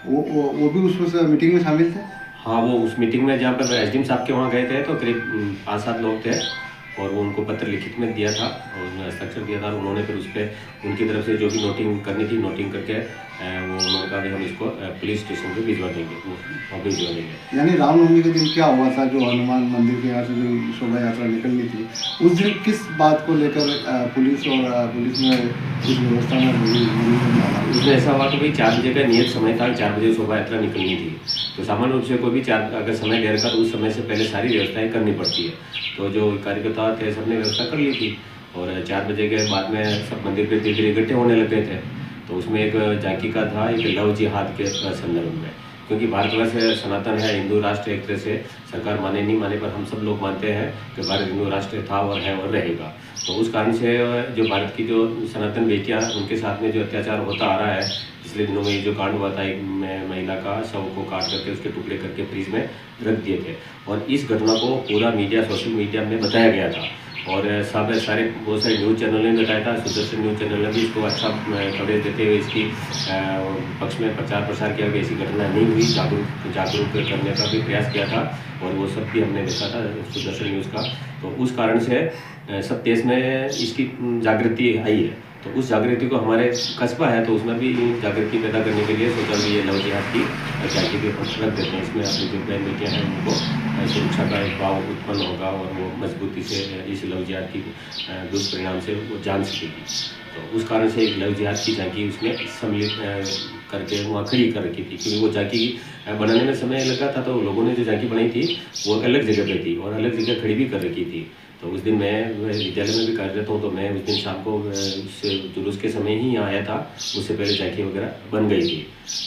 Speaker 17: वो भी उस मीटिंग में शामिल थे?
Speaker 18: हाँ, वो उस मीटिंग में जहाँ पर एसडीएम साहब के वहाँ गए थे तो करीब 5-7 लोग थे और वो उनको पत्र लिखित में दिया था और उसमें हस्ताक्षर दिया था और उन्होंने फिर उस पर उनकी तरफ से जो भी नोटिंग करनी थी नोटिंग करके वो उन्होंने कहा कि हम इसको पुलिस स्टेशन पे भिजवा देंगे, वो भिजवा देंगे।
Speaker 17: यानी रामनवमी के दिन क्या हुआ था, जो हनुमान मंदिर के यहाँ से जो शोभा यात्रा निकलनी थी, उस दिन किस बात को लेकर पुलिस ने इस व्यवस्था में
Speaker 18: उसमें ऐसा हुआ कि भाई 4 बजे का नियत समय था, 4 बजे शोभा यात्रा निकलनी थी। तो सामान्य रूप से कोई भी अगर समय ले रखा तो उस समय से पहले सारी व्यवस्थाएं करनी पड़ती है। तो जो कार्यकर्ता थे सबने व्यवस्था कर ली थी और 4 बजे के बाद में सब मंदिर पे धीरे धीरे इकट्ठे होने लगे थे। तो उसमें एक झांकी का था, एक लव जिहाद के संदर्भ में, क्योंकि भारतवर्ष सनातन है, हिंदू राष्ट्र एक तरह से सरकार माने नहीं माने पर हम सब लोग मानते हैं कि भारत हिंदू राष्ट्र था और है और रहेगा। तो उस कारण से जो भारत की जो सनातन बेटियां उनके साथ में जो अत्याचार होता आ रहा है, पिछले दिनों में ये जो कांड हुआ था, एक महिला का शव को काट करके उसके टुकड़े करके फ्रिज में रख दिए थे और इस घटना को पूरा मीडिया, सोशल मीडिया में बताया गया था और सारे बहुत सारे न्यूज़ चैनलों ने बताया था। सुदर्शन न्यूज़ चैनल ने भी इसको अच्छा कवरेज देते हुए इसकी पक्ष में प्रचार प्रसार किया कि ऐसी घटना नहीं हुई, जागरूक करने का भी प्रयास किया था और वो सब भी हमने देखा था सुदर्शन न्यूज़ का। तो उस कारण से सब देश में इसकी जागृति आई है। तो उस जागृति को हमारे कस्बा है तो उसमें भी जागृति पैदा करने के लिए सोचा कि ये लव जिहाद की झांकी के रख देते हैं। इसमें अपनी जो बहन बेटियाँ हैं उनको सुरक्षा का एक भाव उत्पन्न होगा और वो मजबूती से इस लव जिहाद की दुष्परिणाम से वो जान सकेगी। तो उस कारण से एक लव जिहाद की झांकी उसमें सम्मिलित करके वहाँ खड़ी कर रखी थी, क्योंकि वो झांकी बनाने में समय लगा था। तो लोगों ने जो झांकी बनाई थी वो अलग जगह पे थी और अलग जगह खड़ी भी कर रखी थी। तो उस दिन मैं विद्यालय में भी कार्यरत हूँ, तो मैं उस दिन शाम को उस जुलूस के समय ही यहाँ आया था, उससे पहले झांकी वगैरह बन गई थी।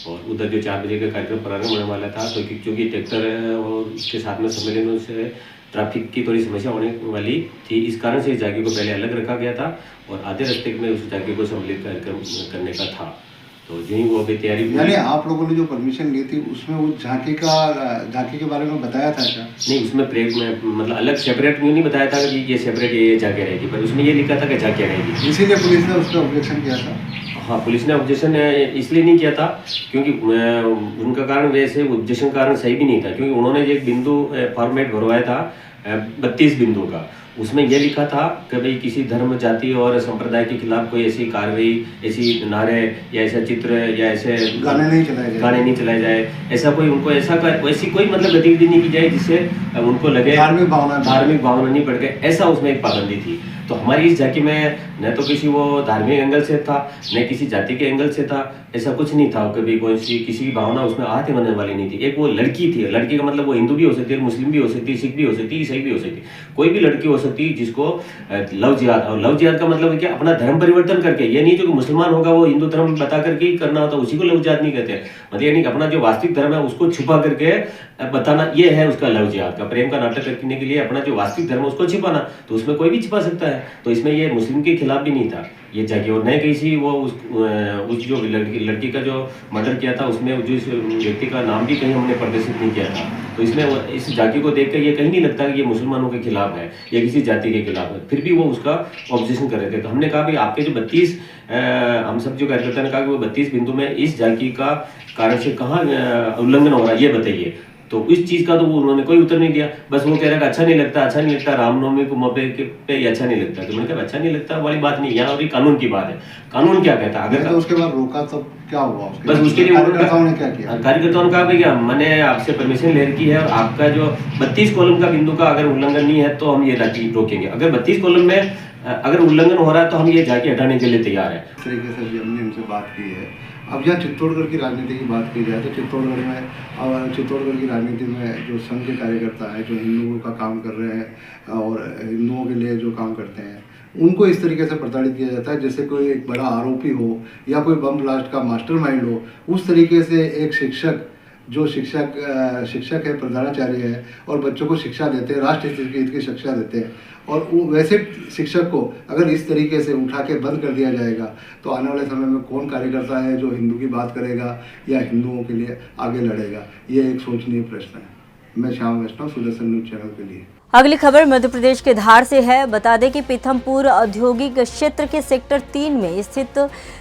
Speaker 18: और उधर जो 4 बजे का कार्यक्रम प्रारंभ होने वाला था, तो क्योंकि ट्रैक्टर और उसके साथ में सम्मेलन से ट्रैफिक की थोड़ी समस्या होने वाली थी, इस कारण से इस झांकी को पहले अलग रखा गया था और आधे रास्ते में उस झांकी को सम्मिलित कार्यक्रम करने का था। तो जो ही वो अभी तैयारी,
Speaker 17: यानी आप लोगों ने जो परमिशन ली थी उसमें वो झांकी के बारे में बताया था क्या?
Speaker 18: नहीं, उसमें मतलब अलग सेपरेट नहीं बताया था कि ये सेपरेट ये झांकी रहेगी, पर उसमें ये लिखा था कि झांकी रहेगी।
Speaker 17: इसीलिए पुलिस ने उस पर ऑब्जेक्शन किया था?
Speaker 18: हाँ, पुलिस ने ऑब्जेक्शन इसलिए नहीं किया था क्योंकि उनका कारण वैसे ऑब्जेक्शन कारण सही भी नहीं था, क्योंकि उन्होंने एक बिंदु फॉर्मेट भरवाया था 32 बिंदु का। उसमें यह लिखा था कि भाई किसी धर्म, जाति और संप्रदाय के खिलाफ कोई ऐसी कार्रवाई, ऐसी नारे या ऐसा चित्र या ऐसे
Speaker 17: गाने नहीं चलाए जाए,
Speaker 18: ऐसा कोई उनको वैसी कोई मतलब गतिविधि नहीं की जाए जिससे उनको लगे धार्मिक भावना नहीं बढ़ गए, ऐसा उसमें एक पाबंदी थी। तो हमारी इस झांकी में न तो किसी वो धार्मिक एंगल से था, न किसी जाति के एंगल से था, ऐसा कुछ नहीं था। कभी कोई किसी की भावना उसमें आहत होने वाली नहीं थी। एक वो लड़की थी, लड़की का मतलब वो हिंदू भी हो सकती है, मुस्लिम भी हो सकती है, सिख भी हो सकती है, ईसाई भी हो सकती है, कोई भी लड़की हो सकती है जिसको लव जिहाद। और लव जिहाद का मतलब है कि अपना धर्म परिवर्तन करके, ये नहीं जो कि मुसलमान होगा वो हिंदू धर्म बता करके ही करना होता, उसी को लव जिहाद नहीं कहते। मतलब यानी कि अपना जो वास्तविक धर्म है उसको छुपा करके बताना, ये है उसका लव जिहाद का। प्रेम का नाटक करने के लिए अपना जो वास्तविक धर्म है उसको छिपाना, तो उसमें कोई भी छिपा सकता है। तो इसमें ये मुस्लिम के खिलाफ भी नहीं था, ये जाके, और नहीं किसी वो उस जो लड़की का जो मर्डर किया था उसमें जिस व्यक्ति का नाम भी कहीं हमने प्रदर्शित नहीं किया था। तो इसमें इस जाति को देखकर ये कहीं नहीं लगता कि ये मुसलमानों के खिलाफ है या किसी जाति के खिलाफ है, फिर भी वो उसका ऑब्जेक्शन कर रहे थे। तो हमने कहा भाई आपके जो 32 हम सब जो कार्यकर्ता ने कहा कि वो 32 बिंदु में इस जाति का कारण से कहाँ उल्लंघन हो रहा है ये बताइए। तो इस चीज़ का तो उन्होंने कोई उत्तर नहीं दिया, बस वो कह रहा है अच्छा नहीं लगता रामनवमी को मौके पे ये अच्छा नहीं लगता। तो मैंने कहा अच्छा नहीं लगता वाली बात नहीं, यहाँ अभी कानून की बात है, कानून क्या कहता है। अगर
Speaker 17: तो उसके बाद रोका तो क्या हुआ?
Speaker 18: बस उसके लिए
Speaker 17: कार्यकर्ताओं ने क्या किया?
Speaker 18: कार्यकर्ताओं ने कहा भैया मैंने आपसे परमिशन ले रखी है और आपका जो 32 कॉलम का बिंदु का अगर उल्लंघन नहीं है तो हम ये रोकेंगे। अगर 32 कॉलम में अगर उल्लंघन हो रहा है तो हम ये जाके हटाने के लिए तैयार है।
Speaker 17: इस तरीके से भी हमने इनसे बात की है। अब यहाँ चित्तौड़गढ़ की राजनीति की बात की जाए तो चित्तौड़गढ़ की राजनीति में जो संघ के कार्यकर्ता हैं, जो हिंदुओं का काम कर रहे हैं और हिंदुओं के लिए जो काम करते हैं, उनको इस तरीके से प्रताड़ित किया जाता है जैसे कोई एक बड़ा आरोपी हो या कोई बम ब्लास्ट का मास्टरमाइंड हो। उस तरीके से एक शिक्षक जो शिक्षक है, प्रधानाचार्य है और बच्चों को शिक्षा देते हैं, राष्ट्र हित की शिक्षा देते हैं, और वैसे शिक्षक को अगर इस तरीके से उठा के बंद कर दिया जाएगा तो आने वाले समय में कौन कार्यकर्ता है जो हिंदू की बात करेगा या हिंदुओं के लिए आगे लड़ेगा? ये एक सोचनीय प्रश्न है। मैं श्याम वैष्णव, सुदर्शन न्यूज चैनल के लिए।
Speaker 1: अगली खबर मध्य प्रदेश के धार से है। बता दें कि पीथमपुर औद्योगिक क्षेत्र के सेक्टर 3 में स्थित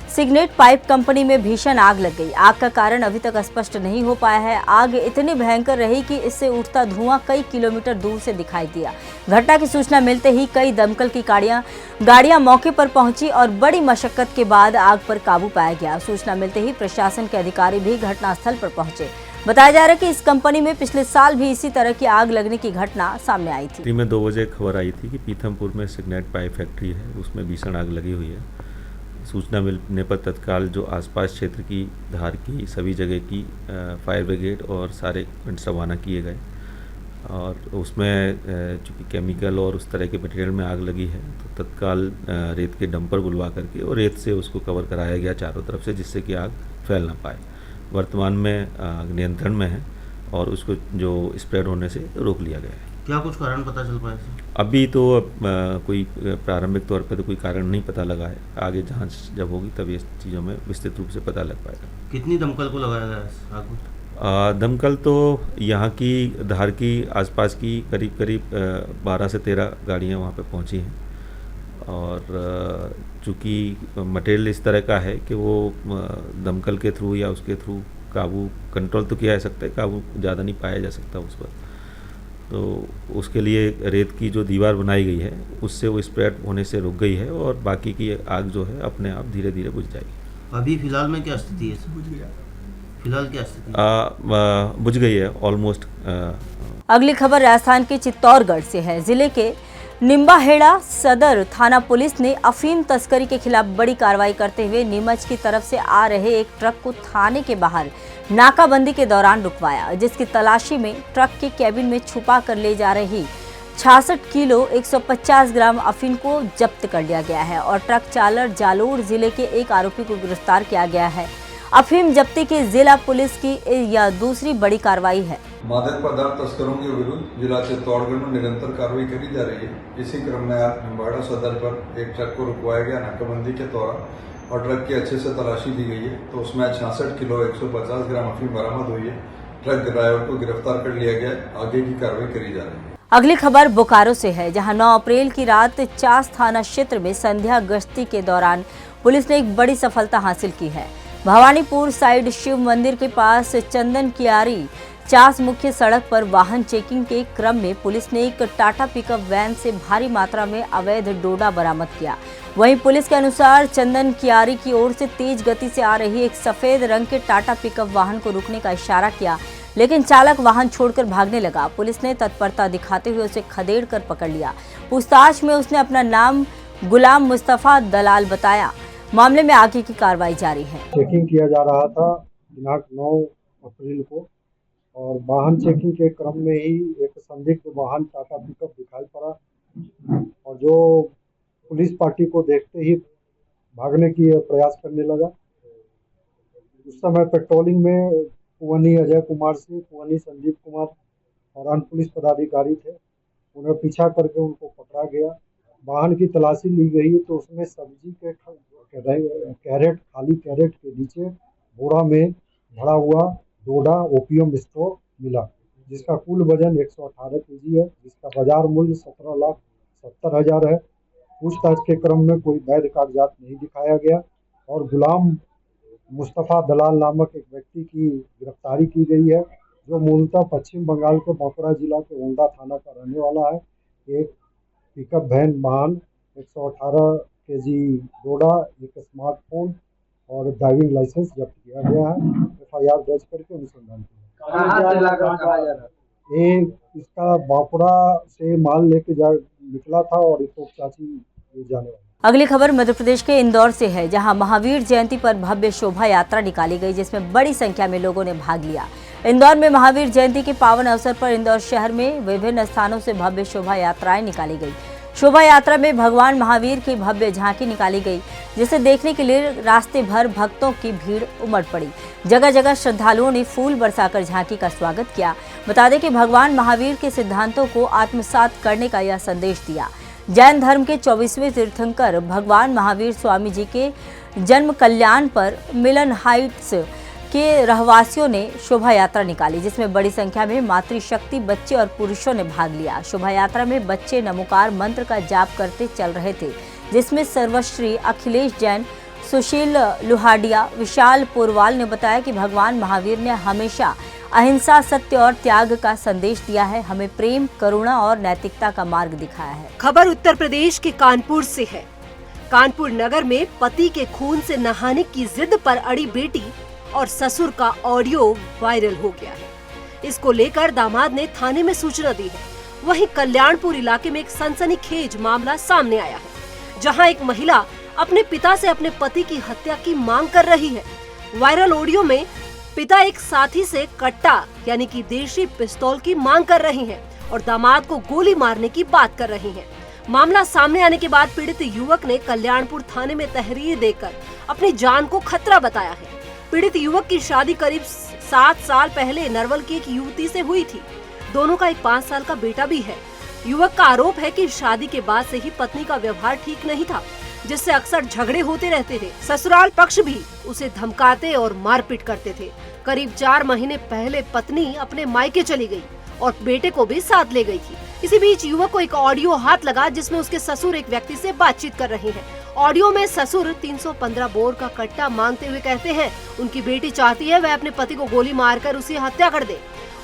Speaker 1: सिग्नेट पाइप कंपनी में भीषण आग लग गई। आग का कारण अभी तक स्पष्ट नहीं हो पाया है। आग इतनी भयंकर रही कि इससे उठता धुआं कई किलोमीटर दूर से दिखाई दिया। घटना की सूचना मिलते ही कई दमकल की गाड़ियां मौके पर पहुंची और बड़ी मशक्कत के बाद आग पर काबू पाया गया। सूचना मिलते ही प्रशासन के अधिकारी भी घटनास्थल पर पहुंचे। बताया जा रहा है कि इस कंपनी में पिछले साल भी इसी तरह की आग लगने की घटना सामने आई थी।
Speaker 16: में 2 बजे खबर आई थी कि पीथमपुर में सिग्नेट पाइप फैक्ट्री है, उसमें भीषण आग लगी हुई है। सूचना मिलने पर तत्काल जो आसपास क्षेत्र की धार की सभी जगह की फायर ब्रिगेड और सारे इक्विपमेंट्स रवाना किए गए और उसमें चूँकि केमिकल और उस तरह के मटेरियल में आग लगी है तो तत्काल रेत के डंपर बुलवा करके और रेत से उसको कवर कराया गया चारों तरफ से, जिससे कि आग फैल ना पाए। वर्तमान में आग नियंत्रण में है और उसको जो स्प्रेड होने से रोक लिया गया है।
Speaker 19: क्या कुछ कारण पता चल पाया?
Speaker 16: अभी तो कोई प्रारंभिक तौर पर तो कोई कारण नहीं पता लगा है। आगे जांच जब होगी तब ये चीज़ों में विस्तृत रूप से पता लग पाएगा।
Speaker 19: कितनी दमकल को लगाया गया है आग में?
Speaker 16: दमकल तो यहाँ की धार की आसपास की करीब 12 से 13 गाड़ियाँ वहाँ पे पहुँची हैं और चूँकि मटेरियल इस तरह का है कि वो दमकल के थ्रू या उसके थ्रू काबू कंट्रोल तो किया जा सकता है, काबू ज़्यादा नहीं पाया जा सकता उस पर। तो उसके लिए रेत की जो दीवार बनाई गई है उससे वो स्प्रेड होने से रुक गई है और बाकी की आग जो है अपने आप धीरे धीरे बुझ जाएगी।
Speaker 19: अभी फिलहाल में क्या स्थिति है? बुझ गया फिलहाल क्या स्थिति?
Speaker 16: बुझ गई है ऑलमोस्ट।
Speaker 1: अगली खबर राजस्थान के चित्तौड़गढ़ से है। जिले के निम्बाहेड़ा सदर थाना पुलिस ने अफीम तस्करी के खिलाफ बड़ी कार्रवाई करते हुए नीमच की तरफ से आ रहे एक ट्रक को थाने के बाहर नाकाबंदी के दौरान रुकवाया, जिसकी तलाशी में ट्रक के कैबिन में छुपा कर ले जा रही 66 किलो 150 ग्राम अफीम को जब्त कर लिया गया है और ट्रक चालक जालोर जिले के एक आरोपी को गिरफ्तार किया गया है। अफीम जब्ती की जिला पुलिस की यह दूसरी बड़ी कार्रवाई है।
Speaker 20: मादक पदार्थ तस्करों के विरुद्ध जिला चित्तौड़गढ़ में निरंतर कार्रवाई करी जा रही है। इसी क्रम में आज निम्बाहेड़ा सदर पर एक ट्रक को रुकवाया गया नाकाबंदी के दौरान और ट्रक की अच्छे से तलाशी दी गई है तो उसमें 66 किलो 150 ग्राम अफीम बरामद हुई है। ट्रक ड्राइवर को गिरफ्तार कर लिया गया, आगे की कार्रवाई करी जा रही है।
Speaker 1: अगली खबर बोकारो से है, जहां 9 अप्रैल की रात चास थाना क्षेत्र में संध्या गश्ती के दौरान पुलिस ने एक बड़ी सफलता हासिल की है। भवानीपुर साइड शिव मंदिर के पास चंदन कियारी चास मुख्य सड़क पर वाहन चेकिंग के क्रम में पुलिस ने एक टाटा पिकअप वैन से भारी मात्रा में अवैध डोडा बरामद किया। वहीं पुलिस के अनुसार चंदन कियारी की ओर से तेज गति से आ रही एक सफेद रंग के टाटा पिकअप वाहन को रुकने का इशारा किया, लेकिन चालक वाहन छोड़कर भागने लगा। पुलिस ने तत्परता दिखाते हुए उसे खदेड़ कर पकड़ लिया। पूछताछ में उसने अपना नाम गुलाम मुस्तफा दलाल बताया। मामले में आगे की कार्रवाई जारी है।
Speaker 21: चेकिंग किया जा रहा था दिनांक 9 अप्रैल को और वाहन चेकिंग के क्रम में ही एक संदिग्ध वाहन टाटा पिकअप दिखाई पड़ा और जो पुलिस पार्टी को देखते ही भागने की प्रयास करने लगा। उस समय पेट्रोलिंग में कुवनी अजय कुमार सिंह, कुवनी संजीव कुमार और अन्य पुलिस पदाधिकारी थे। उन्हें पीछा करके उनको पकड़ा गया। वाहन की तलाशी ली गई है तो उसमें सब्जी के कैरेट, खाली कैरेट के नीचे बोरा में भरा हुआ डोडा ओपियम स्टोव मिला, जिसका कुल वजन 118 kg है, जिसका बाजार मूल्य 17,70,000 है। पूछताछ के क्रम में कोई वैध कागजात नहीं दिखाया गया और गुलाम मुस्तफ़ा दलाल नामक एक व्यक्ति की गिरफ्तारी की गई है, जो मूलतः पश्चिम बंगाल के बांकुड़ा जिला के ओंडा थाना का रहने वाला है। एक पिकअप वैन वाहन, 118 kg डोडा, एक स्मार्टफोन और ड्राइविंग लाइसेंस जब्त किया गया है। FIR दर्ज करके अनुसंधान किया। ये इसका बांकुड़ा से माल लेके निकला था और इसको चाची जाने वाला।
Speaker 1: अगली खबर मध्य प्रदेश के इंदौर से है, जहां महावीर जयंती पर भव्य शोभा यात्रा निकाली गई, जिसमें बड़ी संख्या में लोगों ने भाग लिया। इंदौर में महावीर जयंती के पावन अवसर पर इंदौर शहर में विभिन्न स्थानों से भव्य शोभा यात्राएं निकाली गई। शोभा यात्रा में भगवान महावीर की भव्य झांकी निकाली गई, जिसे देखने के लिए रास्ते भर भक्तों की भीड़ उमड़ पड़ी। जगह जगह श्रद्धालुओं ने फूल बरसाकर झांकी का स्वागत किया। बता दें कि भगवान महावीर के सिद्धांतों को आत्मसात करने का यह संदेश दिया। जैन धर्म के 24वें तीर्थंकर भगवान महावीर स्वामी जी के जन्म कल्याण पर मिलन हाइट्स के रहवासियों ने शोभा यात्रा निकाली, जिसमें बड़ी संख्या में मातृशक्ति बच्चे और पुरुषों ने भाग लिया। शोभा यात्रा में बच्चे नमोकार मंत्र का जाप करते चल रहे थे, जिसमें सर्वश्री अखिलेश जैन, सुशील लुहाडिया, विशाल पोरवाल ने बताया कि भगवान महावीर ने हमेशा अहिंसा, सत्य और त्याग का संदेश दिया है, हमें प्रेम, करुणा और नैतिकता का मार्ग दिखाया है।
Speaker 3: खबर उत्तर प्रदेश के कानपुर से है। कानपुर नगर में पति के खून से नहाने की जिद पर अड़ी बेटी और ससुर का ऑडियो वायरल हो गया है। इसको लेकर दामाद ने थाने में सूचना दी है। वहीं कल्याणपुर इलाके में एक सनसनीखेज मामला सामने आया है, जहां एक महिला अपने पिता से अपने पति की हत्या की मांग कर रही है। वायरल ऑडियो में पिता एक साथी से कट्टा यानी कि देशी पिस्तौल की मांग कर रही हैं और दामाद को गोली मारने की बात कर रही हैं। मामला सामने आने के बाद पीड़ित युवक ने कल्याणपुर थाने में तहरीर देकर अपनी जान को खतरा बताया है। पीड़ित युवक की शादी करीब 7 साल पहले नरवल की एक युवती से हुई थी। दोनों का एक 5 साल का बेटा भी है। युवक का आरोप है कि शादी के बाद से ही पत्नी का व्यवहार ठीक नहीं था, जिससे अक्सर झगड़े होते रहते थे। ससुराल पक्ष भी उसे धमकाते और मारपीट करते थे। करीब 4 महीने पहले पत्नी अपने मायके चली गई और बेटे को भी साथ ले गई थी। इसी बीच युवक को एक ऑडियो हाथ लगा, जिसमें उसके ससुर एक व्यक्ति से बातचीत कर रहे हैं। ऑडियो में ससुर 315 बोर का कट्टा मांगते हुए कहते हैं उनकी बेटी चाहती है वह अपने पति को गोली मारकर उसकी हत्या कर दे,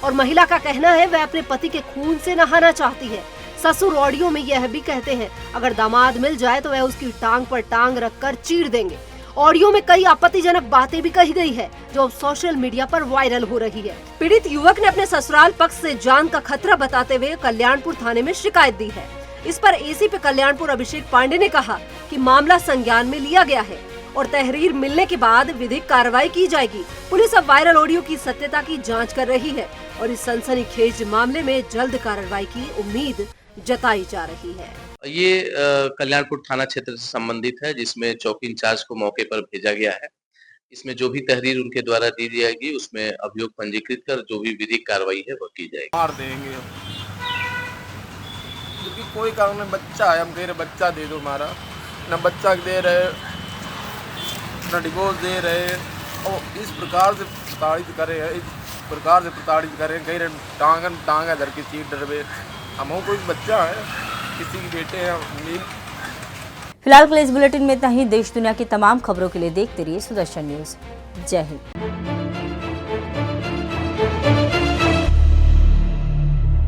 Speaker 3: और महिला का कहना है वह अपने पति के खून से नहाना चाहती है। ससुर ऑडियो में यह भी कहते हैं अगर दामाद मिल जाए तो वह उसकी टांग पर टांग रखकर चीर देंगे। ऑडियो में कई आपत्तिजनक बातें भी कही गई है, जो अब सोशल मीडिया पर वायरल हो रही है। पीड़ित युवक ने अपने ससुराल पक्ष से जान का खतरा बताते हुए कल्याणपुर थाने में शिकायत दी है। इस पर एसीपी कल्याणपुर अभिषेक पांडे ने कहा कि मामला संज्ञान में लिया गया है और तहरीर मिलने के बाद विधिक कार्रवाई की जाएगी। पुलिस अब वायरल ऑडियो की सत्यता की जांच कर रही है और इस सनसनीखेज मामले में जल्द कार्रवाई की उम्मीद जताई जा रही है।
Speaker 22: ये कल्याणपुर थाना क्षेत्र से संबंधित है, जिसमें चौकी इंचार्ज को मौके पर भेजा गया है। इसमें जो भी तहरीर उनके द्वारा दी जाएगी उसमें अभियोग पंजीकृत कर जो भी विधिक कार्रवाई है वो की जाएगी।
Speaker 6: मार देंगे क्योंकि कोई कारण में बच्चा है, हम कह रहे बच्चा दे दो हमारा, न बच्चा दे रहे न डिवोर्स दे रहे, और इस प्रकार से प्रताड़ित करे, कह रहे टांगा धर के चीट डरवे। हम कोई बच्चा है, किसी की बेटे हैं।
Speaker 1: फिलहाल के लिए इस बुलेटिन में इतना ही। देश दुनिया की तमाम खबरों के लिए देखते रहिए सुदर्शन न्यूज। जय हिंद।